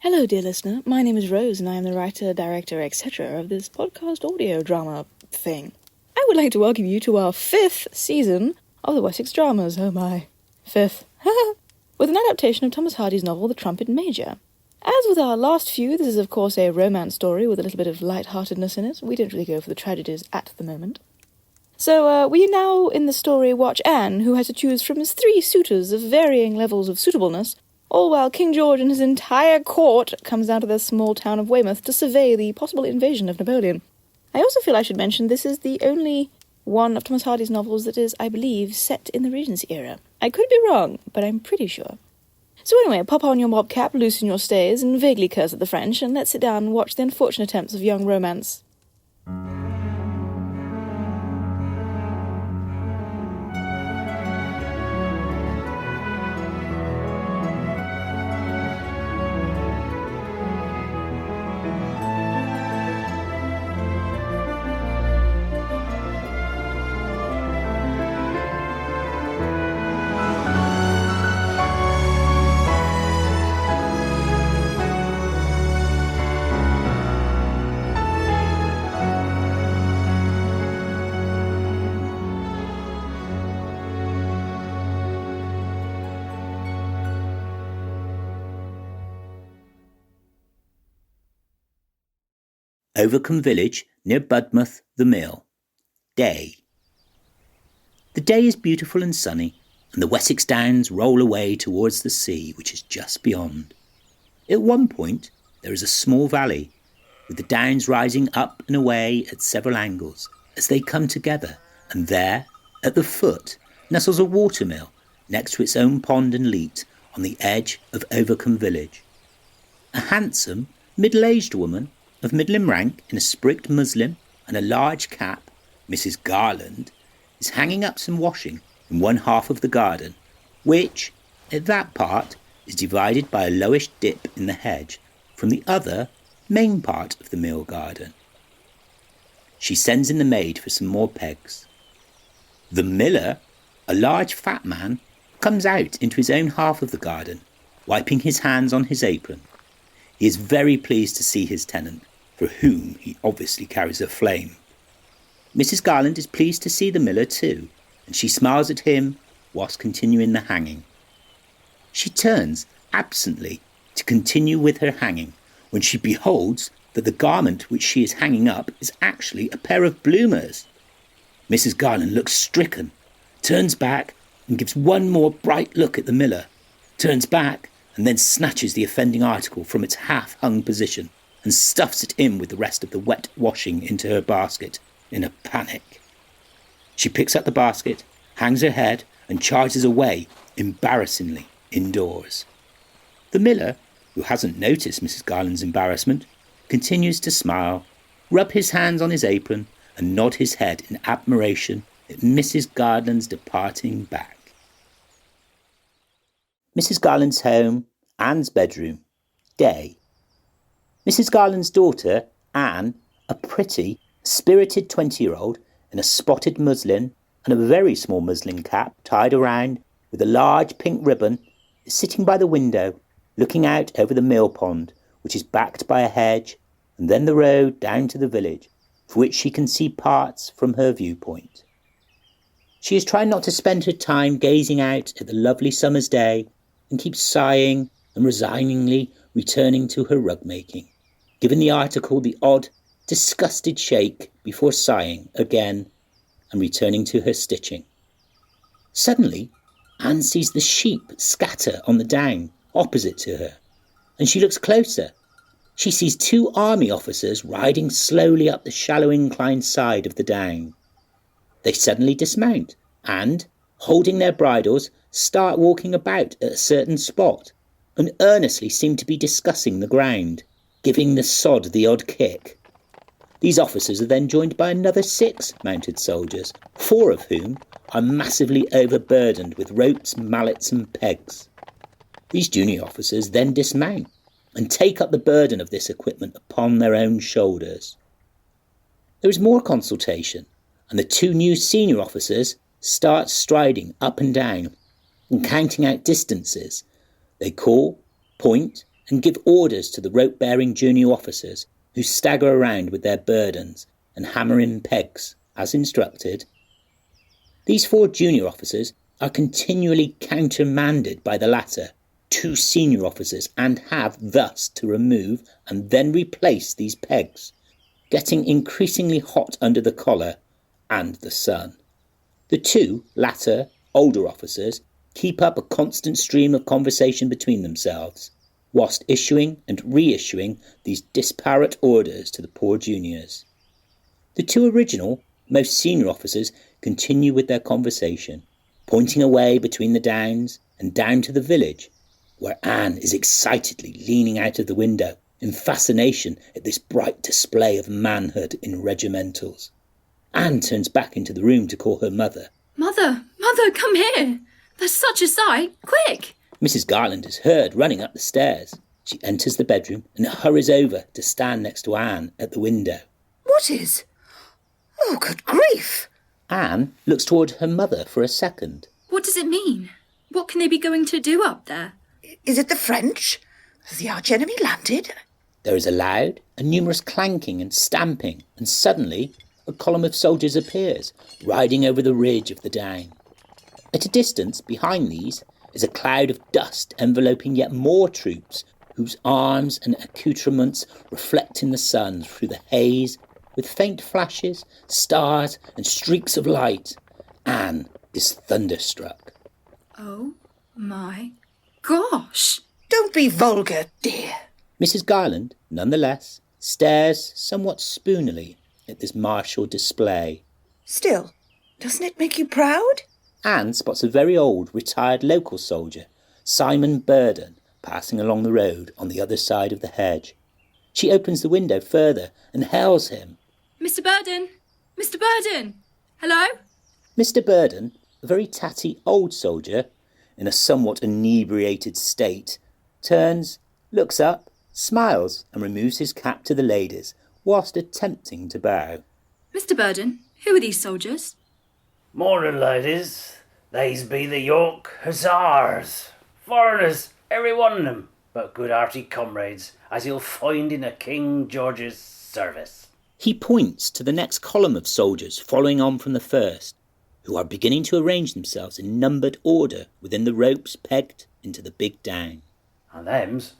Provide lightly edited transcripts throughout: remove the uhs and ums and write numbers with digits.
Hello, dear listener. My name is Rose, and I am the writer, director, etc. of this podcast audio drama thing. I would like to welcome you to our 5th season of the Wessex dramas. Oh my. 5th. With an adaptation of Thomas Hardy's novel, The Trumpet Major. As with our last few, this is of course a romance story with a little bit of light-heartedness in it. We don't really go for the tragedies at the moment. So, we now in the story watch Anne, who has to choose from his 3 suitors of varying levels of suitableness, all while King George and his entire court comes down to the small town of Weymouth to survey the possible invasion of Napoleon. I also feel I should mention this is the only one of Thomas Hardy's novels that is, I believe, set in the Regency era. I could be wrong, but I'm pretty sure. So anyway, pop on your mob cap, loosen your stays, and vaguely curse at the French, and let's sit down and watch the unfortunate attempts of young romance. Overcombe village near Budmouth, the mill. Day. The day is beautiful and sunny, and the Wessex Downs roll away towards the sea, which is just beyond. At one point there is a small valley, with the Downs rising up and away at several angles as they come together, and there, at the foot, nestles a watermill next to its own pond and leat on the edge of Overcombe village. A handsome, middle-aged woman of middling rank in a sprigged muslin and a large cap, Mrs. Garland, is hanging up some washing in one half of the garden, which, at that part, is divided by a lowish dip in the hedge from the other, main part of the mill garden. She sends in the maid for some more pegs. The miller, a large fat man, comes out into his own half of the garden, wiping his hands on his apron. He is very pleased to see his tenant, for whom he obviously carries a flame. Mrs. Garland is pleased to see the miller too, and she smiles at him whilst continuing the hanging. She turns absently to continue with her hanging, when she beholds that the garment which she is hanging up is actually a pair of bloomers. Mrs. Garland looks stricken, turns back and gives one more bright look at the miller, turns back and then snatches the offending article from its half-hung position and stuffs it in with the rest of the wet washing into her basket in a panic. She picks up the basket, hangs her head, and charges away, embarrassingly, indoors. The miller, who hasn't noticed Mrs. Garland's embarrassment, continues to smile, rub his hands on his apron, and nod his head in admiration at Mrs. Garland's departing back. Mrs. Garland's home, Anne's bedroom, day. Mrs. Garland's daughter, Anne, a pretty, spirited 20-year-old in a spotted muslin and a very small muslin cap tied around with a large pink ribbon, is sitting by the window, looking out over the mill pond, which is backed by a hedge, and then the road down to the village, for which she can see parts from her viewpoint. She is trying not to spend her time gazing out at the lovely summer's day, and keeps sighing and resigningly returning to her rug-making, giving the article the odd, disgusted shake before sighing again and returning to her stitching. Suddenly, Anne sees the sheep scatter on the down opposite to her, and she looks closer. She sees 2 army officers riding slowly up the shallow inclined side of the down. They suddenly dismount and, holding their bridles, start walking about at a certain spot, and earnestly seem to be discussing the ground, giving the sod the odd kick. These officers are then joined by another 6 mounted soldiers, 4 of whom are massively overburdened with ropes, mallets and pegs. These junior officers then dismount and take up the burden of this equipment upon their own shoulders. There is more consultation, and the 2 new senior officers start striding up and down and counting out distances. They call, point and give orders to the rope-bearing junior officers who stagger around with their burdens and hammer in pegs, as instructed. These 4 junior officers are continually countermanded by the latter, 2 senior officers, and have thus to remove and then replace these pegs, getting increasingly hot under the collar and the sun. The 2 latter, older officers keep up a constant stream of conversation between themselves, whilst issuing and reissuing these disparate orders to the poor juniors. The 2 original, most senior officers continue with their conversation, pointing away between the downs and down to the village, where Anne is excitedly leaning out of the window in fascination at this bright display of manhood in regimentals. Anne turns back into the room to call her mother. Mother, come here. There's such a sight. Quick! Mrs. Garland is heard running up the stairs. She enters the bedroom and hurries over to stand next to Anne at the window. What is? Oh, good grief! Anne looks toward her mother for a second. What does it mean? What can they be going to do up there? Is it the French? Has the archenemy landed? There is a loud and numerous clanking and stamping, and suddenly a column of soldiers appears, riding over the ridge of the down. At a distance behind these is a cloud of dust enveloping yet more troops, whose arms and accoutrements reflect in the sun through the haze with faint flashes, stars and streaks of light. Anne is thunderstruck. Oh my gosh! Don't be vulgar, dear. Mrs. Garland, nonetheless, stares somewhat spoonily at this martial display. Still, doesn't it make you proud? Anne spots a very old, retired local soldier, Simon Burden, passing along the road on the other side of the hedge. She opens the window further and hails him. Mr. Burden! Mr. Burden! Hello? Mr. Burden, a very tatty old soldier, in a somewhat inebriated state, turns, looks up, smiles and removes his cap to the ladies, whilst attempting to bow. Mr. Burden, who are these soldiers? Morning, ladies. These be the York Hussars. Foreigners, every one of them, but good-hearty comrades, as you'll find in a King George's service. He points to the next column of soldiers following on from the first, who are beginning to arrange themselves in numbered order within the ropes pegged into the big down. And them's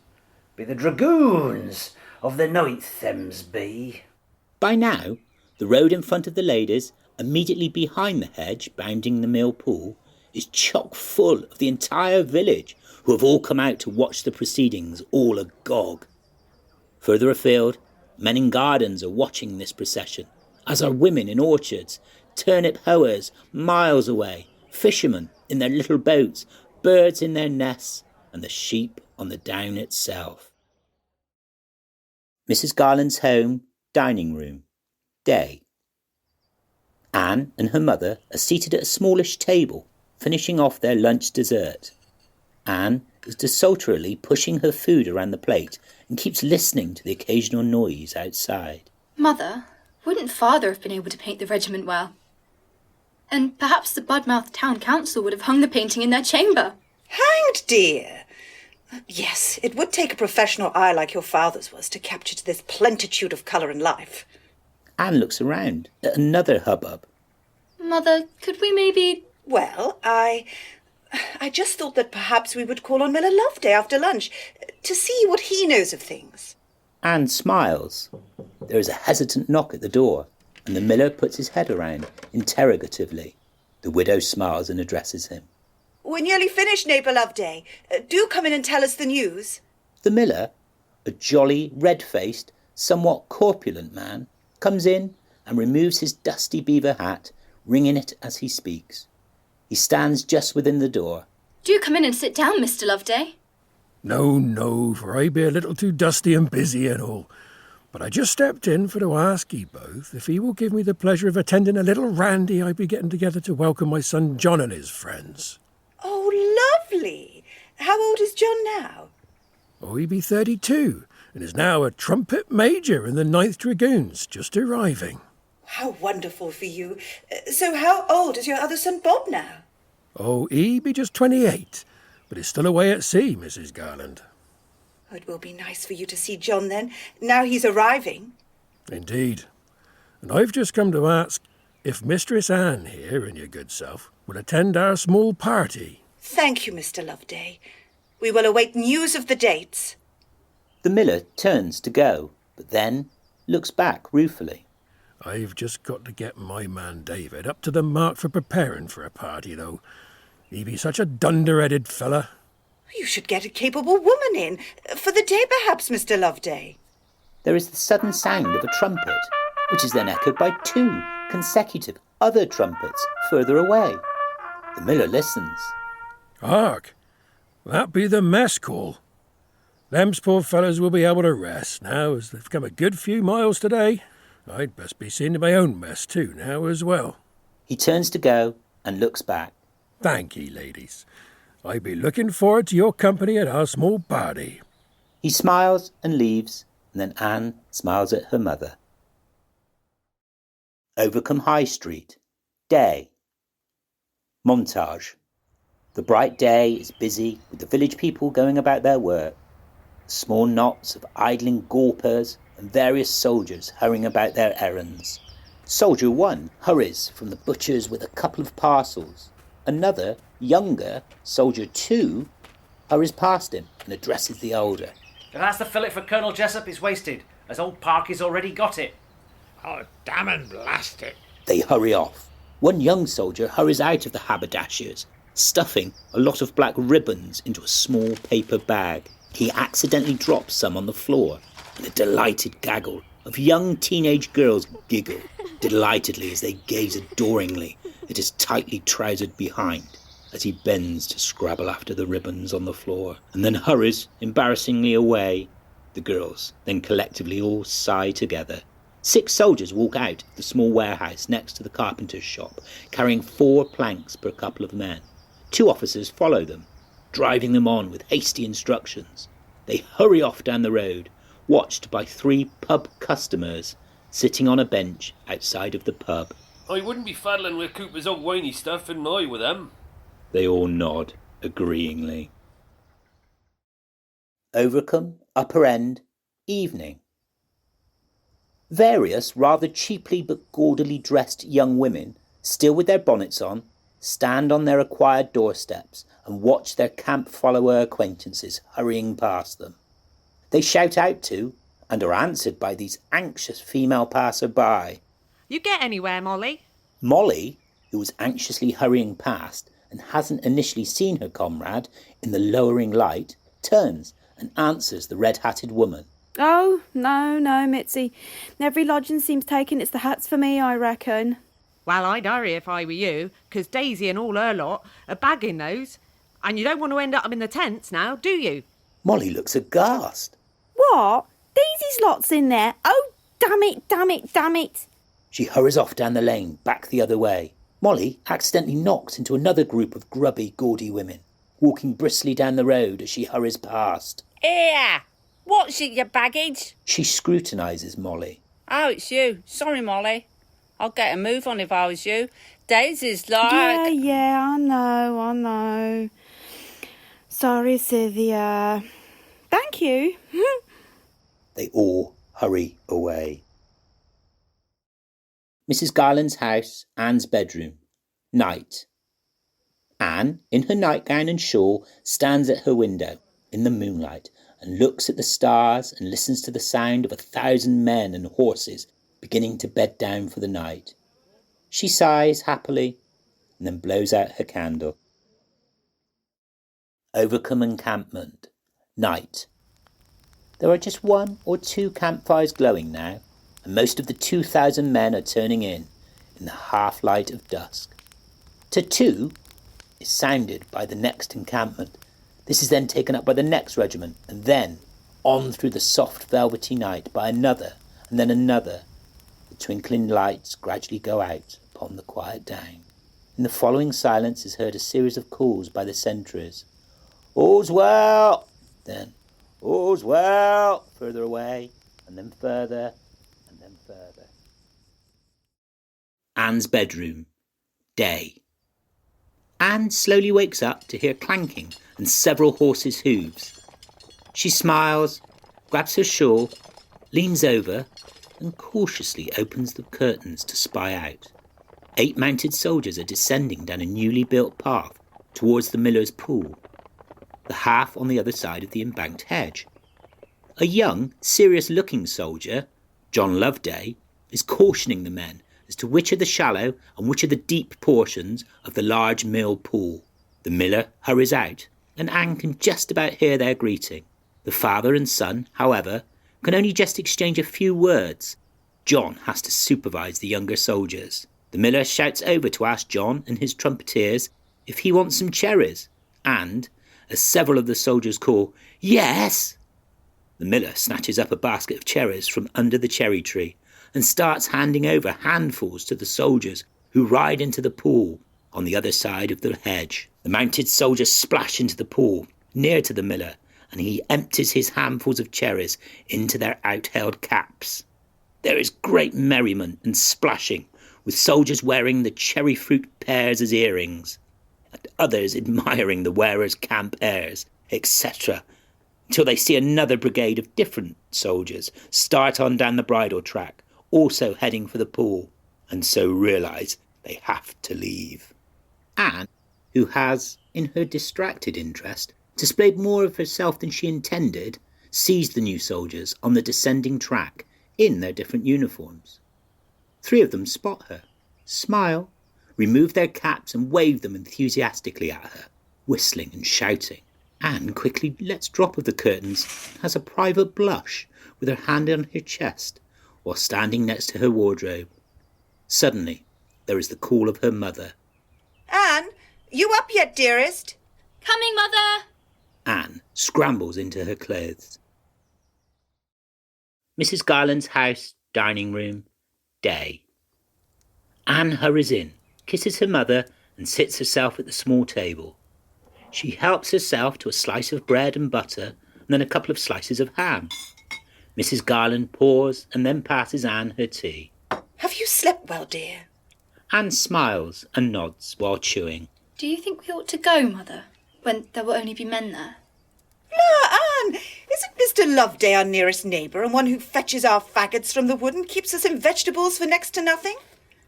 be the dragoons of the 9th thems be. By now, the road in front of the ladies, immediately behind the hedge bounding the mill pool, is chock full of the entire village, who have all come out to watch the proceedings, all agog. Further afield, men in gardens are watching this procession, as are women in orchards, turnip hoers miles away, fishermen in their little boats, birds in their nests, and the sheep on the down itself. Mrs. Garland's home, dining room, day. Anne and her mother are seated at a smallish table, finishing off their lunch dessert. Anne is desultorily pushing her food around the plate and keeps listening to the occasional noise outside. Mother, wouldn't Father have been able to paint the regiment well? And perhaps the Budmouth Town Council would have hung the painting in their chamber. Hanged, dear. Yes, it would take a professional eye like your father's was to capture this plentitude of colour and life. Anne looks around at another hubbub. Mother, could we maybe... Well, I just thought that perhaps we would call on Miller Loveday after lunch to see what he knows of things. Anne smiles. There is a hesitant knock at the door, and the miller puts his head around interrogatively. The widow smiles and addresses him. We're nearly finished, neighbour Loveday. Do come in and tell us the news. The miller, a jolly, red-faced, somewhat corpulent man, comes in and removes his dusty beaver hat, wringing it as he speaks. He stands just within the door. Do come in and sit down, Mr. Loveday. No, for I be a little too dusty and busy and all. But I just stepped in for to ask ye both if he will give me the pleasure of attending a little randy I be getting together to welcome my son John and his friends. Oh, lovely. How old is John now? Oh, he be 32, and is now a trumpet major in the 9th Dragoons, just arriving. How wonderful for you. So how old is your other son Bob now? Oh, he be just 28, but is still away at sea, Mrs. Garland. Oh, it will be nice for you to see John then, now he's arriving. Indeed. And I've just come to ask if Mistress Anne here and your good self will attend our small party. Thank you, Mr. Loveday. We will await news of the dates. The miller turns to go, but then looks back ruefully. I've just got to get my man David up to the mark for preparing for a party, though. He be such a dunder-headed fella. You should get a capable woman in. For the day, perhaps, Mr. Loveday. There is the sudden sound of a trumpet, which is then echoed by 2 consecutive other trumpets further away. The miller listens. Hark! That be the mess call. Them's poor fellows will be able to rest now, as they've come a good few miles today. I'd best be seeing to my own mess too now as well. He turns to go and looks back. Thank ye, ladies. I be looking forward to your company at our small party. He smiles and leaves, and then Anne smiles at her mother. Overcome High Street. Day. Montage. The bright day is busy with the village people going about their work. Small knots of idling gawpers and various soldiers hurrying about their errands. Soldier 1 hurries from the butcher's with a couple of parcels. Another, younger, Soldier 2, hurries past him and addresses the older. If that's the fillet for Colonel Jessup, it's wasted, as old Parky's already got it. Oh, damn and blast it. They hurry off. One young soldier hurries out of the haberdasher's, stuffing a lot of black ribbons into a small paper bag. He accidentally drops some on the floor, and a delighted gaggle of young teenage girls giggle delightedly as they gaze adoringly at his tightly trousered behind as he bends to scrabble after the ribbons on the floor and then hurries embarrassingly away. The girls then collectively all sigh together. 6 soldiers walk out of the small warehouse next to the carpenter's shop, carrying 4 planks per couple of men. 2 officers follow them, driving them on with hasty instructions. They hurry off down the road, watched by 3 pub customers sitting on a bench outside of the pub. I wouldn't be faddling with Cooper's old whiny stuff, and I with them. They all nod agreeingly. Overcome, Upper End, evening. Various rather cheaply but gaudily dressed young women, still with their bonnets on, stand on their acquired doorsteps and watch their camp follower acquaintances hurrying past them. They shout out to, and are answered by these anxious female passer-by. You get anywhere, Molly? Molly, who was anxiously hurrying past and hasn't initially seen her comrade in the lowering light, turns and answers the red-hatted woman. Oh, no, Mitzi. Every lodging seems taken. It's the hats for me, I reckon. Well, I'd hurry if I were you, 'cause Daisy and all her lot are bagging those. And you don't want to end up in the tents now, do you? Molly looks aghast. What? Daisy's lot's in there. Oh, damn it. She hurries off down the lane, back the other way. Molly accidentally knocks into another group of grubby, gaudy women, walking briskly down the road as she hurries past. Here! What's in your baggage? She scrutinises Molly. Oh, it's you. Sorry, Molly. I'd get a move on if I was you. Daisy's like... Yeah, I know. Sorry, Sylvia. Thank you. They all hurry away. Mrs. Garland's house, Anne's bedroom. Night. Anne, in her nightgown and shawl, stands at her window in the moonlight and looks at the stars and listens to the sound of 1,000 men and horses beginning to bed down for the night. She sighs happily and then blows out her candle. Overcome encampment. Night. There are just 1 or 2 campfires glowing now, and most of the 2,000 men are turning in the half-light of dusk. Tattoo is sounded by the next encampment. This is then taken up by the next regiment, and then on through the soft velvety night by another, and then another. The twinkling lights gradually go out upon the quiet down. In the following silence is heard a series of calls by the sentries. All's well! Then, all's well! Further away, and then further, and then further. Anne's bedroom. Day. Anne slowly wakes up to hear clanking and several horses' hooves. She smiles, grabs her shawl, leans over and cautiously opens the curtains to spy out. 8 mounted soldiers are descending down a newly built path towards the miller's pool, the half on the other side of the embanked hedge. A young, serious-looking soldier, John Loveday, is cautioning the men as to which are the shallow and which are the deep portions of the large mill pool. The miller hurries out, and Anne can just about hear their greeting. The father and son, however, can only just exchange a few words. John has to supervise the younger soldiers. The miller shouts over to ask John and his trumpeteers if he wants some cherries, and, as several of the soldiers call, "Yes!" the miller snatches up a basket of cherries from under the cherry tree and starts handing over handfuls to the soldiers who ride into the pool on the other side of the hedge. The mounted soldiers splash into the pool near to the miller, and he empties his handfuls of cherries into their out-held caps. There is great merriment and splashing, with soldiers wearing the cherry fruit pears as earrings, and others admiring the wearer's camp airs, etc., until they see another brigade of different soldiers start on down the bridle track, also heading for the pool, and so realise they have to leave. Anne, who has, in her distracted interest, displayed more of herself than she intended, sees the new soldiers on the descending track in their different uniforms. 3 of them spot her, smile, remove their caps and wave them enthusiastically at her, whistling and shouting. Anne quickly lets drop of the curtains and has a private blush with her hand on her chest while standing next to her wardrobe. Suddenly, there is the call of her mother. Anne, you up yet, dearest? Coming, Mother! Anne scrambles into her clothes. Mrs. Garland's house, dining room, day. Anne hurries in, kisses her mother and sits herself at the small table. She helps herself to a slice of bread and butter and then a couple of slices of ham. Mrs. Garland pours and then passes Anne her tea. Have you slept well, dear? Anne smiles and nods while chewing. Do you think we ought to go, Mother, when there will only be men there? La, Anne, isn't Mr. Loveday our nearest neighbour and one who fetches our faggots from the wood and keeps us in vegetables for next to nothing?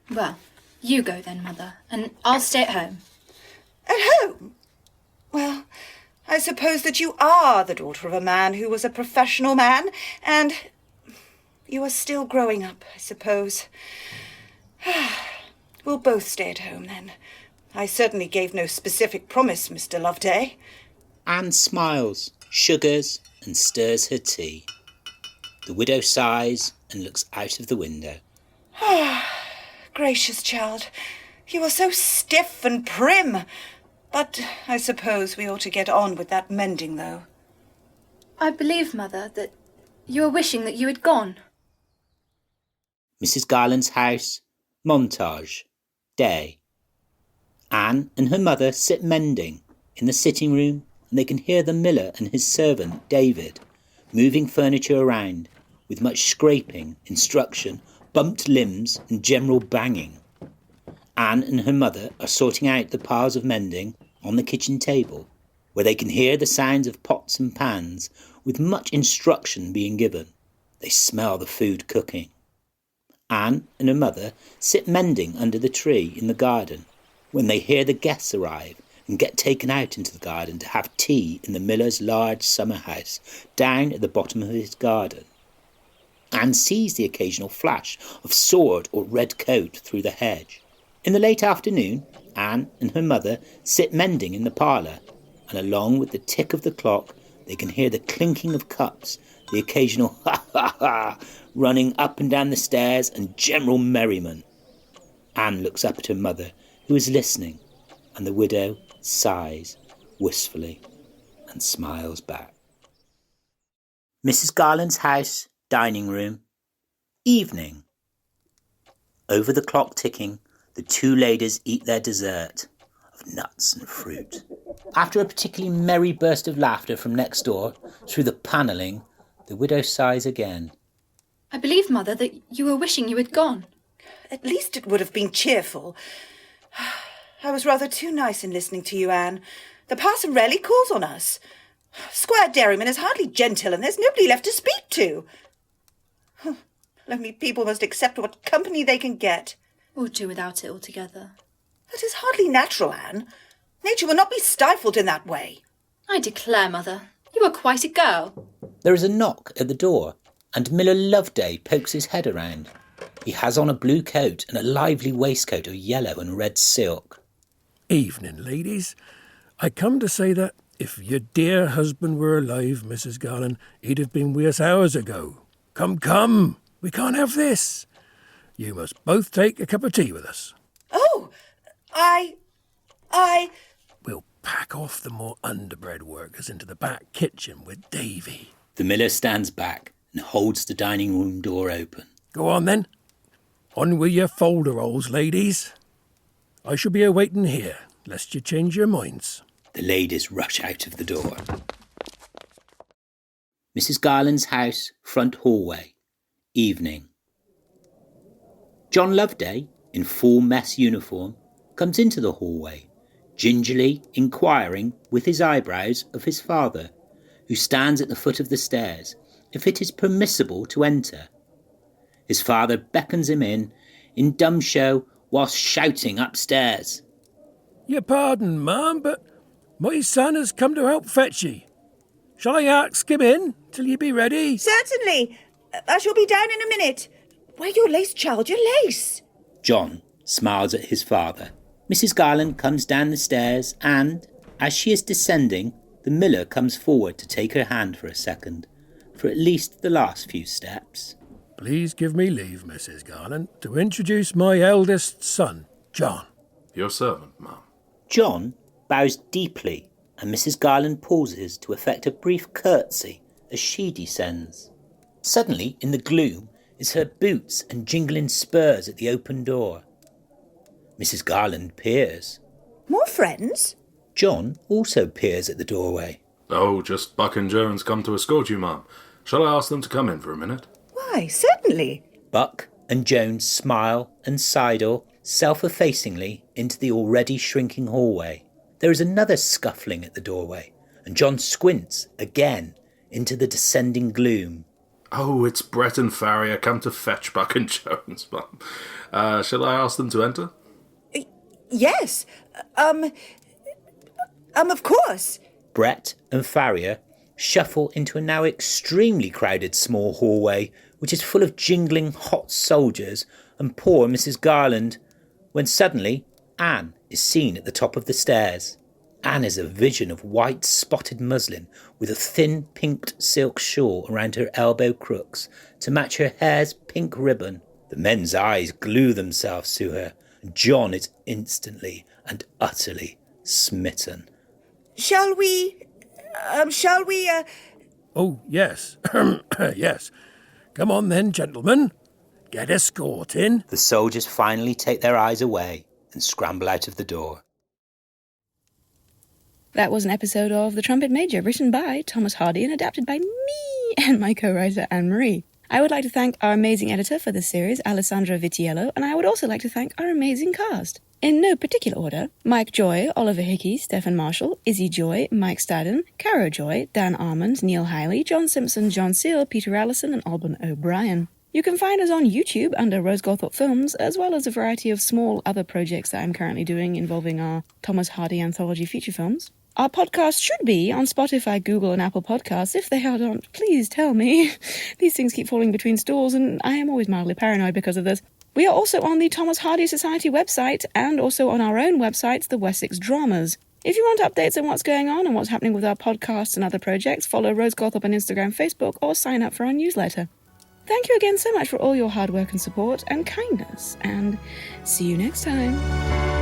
Well, you go then, Mother, and I'll stay at home. At home? Well, I suppose that you are the daughter of a man who was a professional man, and you are still growing up, I suppose. We'll both stay at home, then. I certainly gave no specific promise, Mr. Loveday. Anne smiles, sugars, and stirs her tea. The widow sighs and looks out of the window. Gracious child, you are so stiff and prim. But I suppose we ought to get on with that mending, though. I believe, Mother, that you are wishing that you had gone. Mrs. Garland's house, Montage, day. Anne and her mother sit mending in the sitting room, and they can hear the miller and his servant, David, moving furniture around, with much scraping, instruction, bumped limbs and general banging. Anne and her mother are sorting out the piles of mending on the kitchen table, where they can hear the sounds of pots and pans, with much instruction being given. They smell the food cooking. Anne and her mother sit mending under the tree in the garden, when they hear the guests arrive and get taken out into the garden to have tea in the miller's large summer house down at the bottom of his garden. Anne sees the occasional flash of sword or red coat through the hedge. In the late afternoon, Anne and her mother sit mending in the parlour, and along with the tick of the clock, they can hear the clinking of cups, the occasional ha-ha-ha running up and down the stairs, and general merriment. Anne looks up at her mother, who is listening, and the widow sighs wistfully and smiles back. Mrs. Garland's house, dining room, evening. Over the clock ticking, the 2 ladies eat their dessert of nuts and fruit. After a particularly merry burst of laughter from next door, through the panelling, the widow sighs again. I believe, Mother, that you were wishing you had gone. At least it would have been cheerful. I was rather too nice in listening to you, Anne. The parson rarely calls on us. Squire Dairyman is hardly gentle, and there's nobody left to speak to. Lonely people must accept what company they can get. Or do without it altogether. That is hardly natural, Anne. Nature will not be stifled in that way. I declare, Mother, you are quite a girl. There is a knock at the door, and Miller Loveday pokes his head around. He has on a blue coat and a lively waistcoat of yellow and red silk. Evening, ladies. I come to say that if your dear husband were alive, Mrs. Garland, he'd have been with us hours ago. Come, we can't have this. You must both take a cup of tea with us. Oh, I... We'll pack off the more underbred workers into the back kitchen with Davy. The miller stands back and holds the dining room door open. Go on, then. On with your folderols, ladies. I shall be awaiting here, lest you change your minds. The ladies rush out of the door. Mrs. Garland's house, front hallway. Evening. John Loveday, in full mess uniform, comes into the hallway, gingerly inquiring with his eyebrows of his father, who stands at the foot of the stairs, if it is permissible to enter. His father beckons him in dumb show, whilst shouting upstairs. Your pardon, ma'am, but my son has come to help fetch ye. Shall I ask him in till ye be ready? Certainly. I shall be down in a minute. Wear your lace, child, your lace. John smiles at his father. Mrs. Garland comes down the stairs and, as she is descending, the miller comes forward to take her hand for a second, for at least the last few steps. Please give me leave, Mrs. Garland, to introduce my eldest son, John. Your servant, ma'am. John bows deeply, and Mrs. Garland pauses to effect a brief curtsy as she descends. Suddenly, in the gloom, is her boots and jingling spurs at the open door. Mrs. Garland peers. More friends? John also peers at the doorway. Oh, just Buck and Jones come to escort you, ma'am. Shall I ask them to come in for a minute? Why, certainly. Buck and Jones smile and sidle self-effacingly into the already shrinking hallway. There is another scuffling at the doorway, and John squints again into the descending gloom. Oh, it's Brett and Farrier come to fetch Buck and Jones, ma'am. Shall I ask them to enter? Yes. Of course. Brett and Farrier shuffle into a now extremely crowded small hallway, which is full of jingling hot soldiers and poor Mrs. Garland, when suddenly Anne is seen at the top of the stairs. Anne is a vision of white spotted muslin with a thin pinked silk shawl around her elbow crooks to match her hair's pink ribbon. The men's eyes glue themselves to her, and John is instantly and utterly smitten. Shall we... Oh, yes. Yes. Come on then, gentlemen. Get escorting. The soldiers finally take their eyes away and scramble out of the door. That was an episode of The Trumpet Major, written by Thomas Hardy and adapted by me and my co-writer Anne-Marie. I would like to thank our amazing editor for this series, Alessandra Vitiello, and I would also like to thank our amazing cast. In no particular order: Mike Joy, Oliver Hickey, Stephen Marshall, Izzy Joy, Mike Staddon, Caro Joy, Dan Almond, Neil Highley, John Simpson, John Seal, Peter Allison, and Alban O'Brien. You can find us on YouTube under Rose Goldthorp Films, as well as a variety of small other projects that I'm currently doing involving our Thomas Hardy anthology feature films. Our podcast should be on Spotify, Google, and Apple Podcasts. If they aren't, please tell me. These things keep falling between stools, and I am always mildly paranoid because of this. We are also on the Thomas Hardy Society website, and also on our own website, the Wessex Dramas. If you want updates on what's going on and what's happening with our podcasts and other projects, follow Rose Goldthorp on Instagram, Facebook, or sign up for our newsletter. Thank you again so much for all your hard work and support and kindness, and see you next time.